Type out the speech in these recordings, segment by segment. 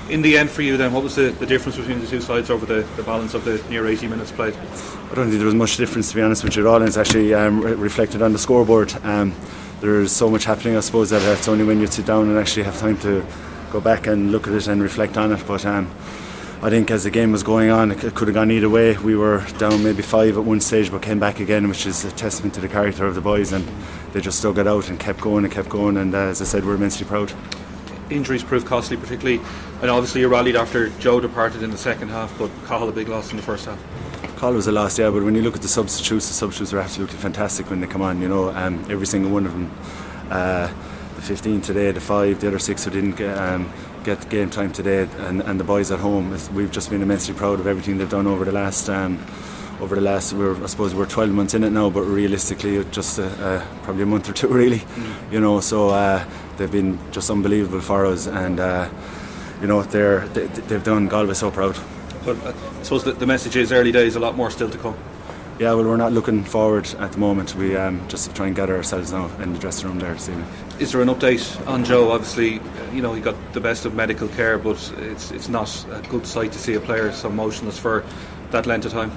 In the end for you then, what was the difference between the two sides over the balance of the near 80 minutes played? I don't think there was much difference, to be honest with you at all, and it's actually reflected on the scoreboard. There's so much happening, I suppose, that it's only when you sit down and actually have time to go back and look at it and reflect on it. But I think as the game was going on, it could have gone either way. We were down maybe 5 at one stage but came back again, which is a testament to the character of the boys, and they just stuck it out and kept going, and as I said, we're immensely proud. Injuries proved costly, particularly, and obviously you rallied after Joe departed in the second half, but Cahill a big loss in the first half. Cahill was a loss, yeah, but when you look at the substitutes were absolutely fantastic when they come on, every single one of them. The 15 today, the 5, the other 6 who didn't get game time today, and the boys at home. We've just been immensely proud of everything they've done over the last. I suppose we're 12 months in it now, but realistically, just probably a month or two, really. So they've been just unbelievable for us, and they've done Galway so proud. But I suppose the message is early days, a lot more still to come. Yeah, well, we're not looking forward at the moment. We just try and gather ourselves now in the dressing room there this evening. Is there an update on Joe? Obviously, he got the best of medical care, but it's not a good sight to see a player so motionless for that length of time.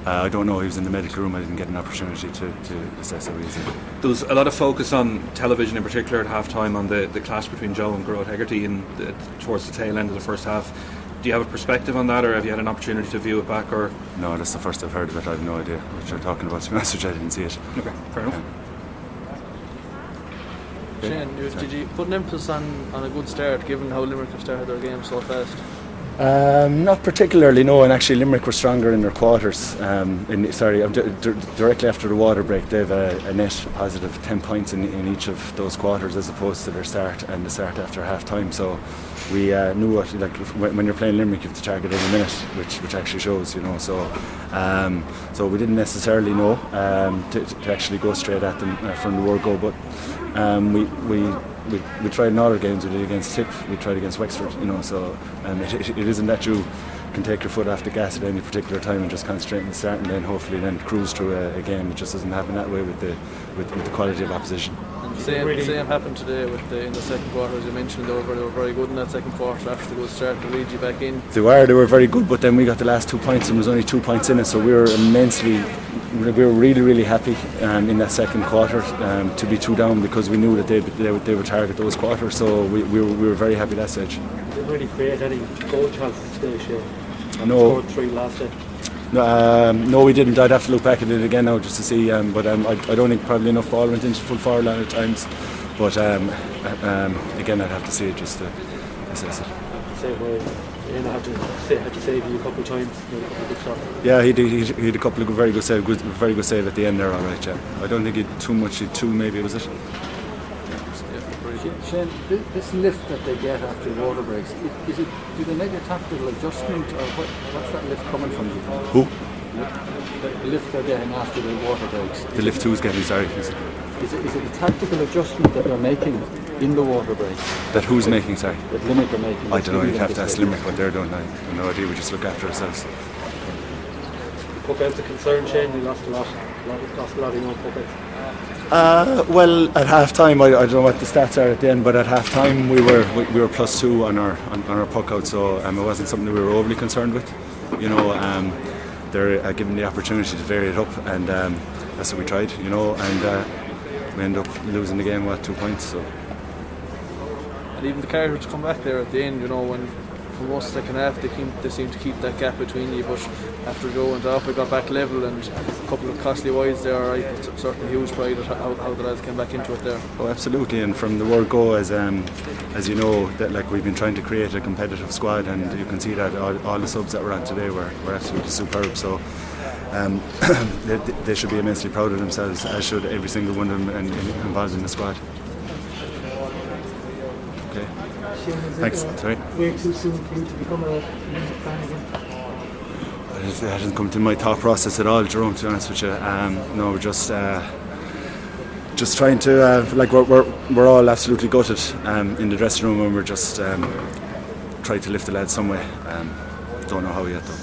I don't know. He was in the medical room. I didn't get an opportunity to assess how he's in. There was a lot of focus on television, in particular at half time, on the clash between Joe and Gerard Hegarty towards the tail end of the first half. Do you have a perspective on that, or have you had an opportunity to view it back? Or no, that's the first I've heard of it. I have no idea what you're talking about. To be honest with you, I didn't see it. Okay, fair enough. Shane, did you put an emphasis on a good start, given how Limerick have started their game so fast? Not particularly, no, and actually Limerick were stronger in their quarters. Directly after the water break, they have a net positive 10 points in each of those quarters, as opposed to their start and the start after half time. So we knew when you're playing Limerick, you have to target every minute, which actually shows, So we didn't necessarily know to actually go straight at them from the word go, but we tried in other games. We did against Tip, we tried against Wexford, So it isn't that you can take your foot off the gas at any particular time and just concentrate on the start and then hopefully then cruise through a game. It just doesn't happen that way with the quality of opposition. And same happened today in the second quarter, as you mentioned. They were very good in that second quarter after the good start to lead you back in. They were very good, but then we got the last 2 points and there was only 2 points in it, so we were really, really happy in that second quarter to be 2 down, because we knew that they would target those quarters, so we were very happy at that stage. Did it really create any goal chances today, Shane? No. Scored 3 last day. No, we didn't. I'd have to look back at it again now just to see, but I don't think probably enough ball went into full forward line at times, but again I'd have to see it just to assess it. Same way, had to save you a couple of times, a couple of good shots. Yeah, he had a couple of very good save at the end there, alright, yeah. I don't think he had too much, he had 2 maybe, was it? Shane, this lift that they get after water breaks, do they make a tactical adjustment, or what's that lift coming from? Who? The lift they're getting after the water breaks. The lift who's getting, sorry. Is it a tactical adjustment that they're making in the water breaks? That who's making, sorry? That Limerick are making. I don't know, you'd have to ask Limerick what they're doing. I have no idea, we just look after ourselves. Puck-outs a concern, Shane? You lost a lot of your own puck-outs. Well, at half time, I don't know what the stats are at the end, but at half time we were +2 on our puck out, so it wasn't something that we were overly concerned with. They're given the opportunity to vary it up, and that's what we tried. And we ended up losing the game 2 points. So. And even the characters come back there at the end. When for most second half they seem to keep that gap between you, but after Joe went off, we got back level, and a couple of costly wides there. It's certainly huge pride at how the lads came back into it there. Oh, absolutely, and from the word go, as you know, that we've been trying to create a competitive squad, and you can see that all the subs that were on today were absolutely superb. So they should be immensely proud of themselves, as should every single one of them involved in the squad. Okay. Thanks. Sorry. Way too soon for you to become a Limerick fan again? It hasn't come to my thought process at all, Jerome, to be honest with you. No, we're just trying to we're all absolutely gutted in the dressing room, and we're just trying to lift the lads some way. Don't know how yet though.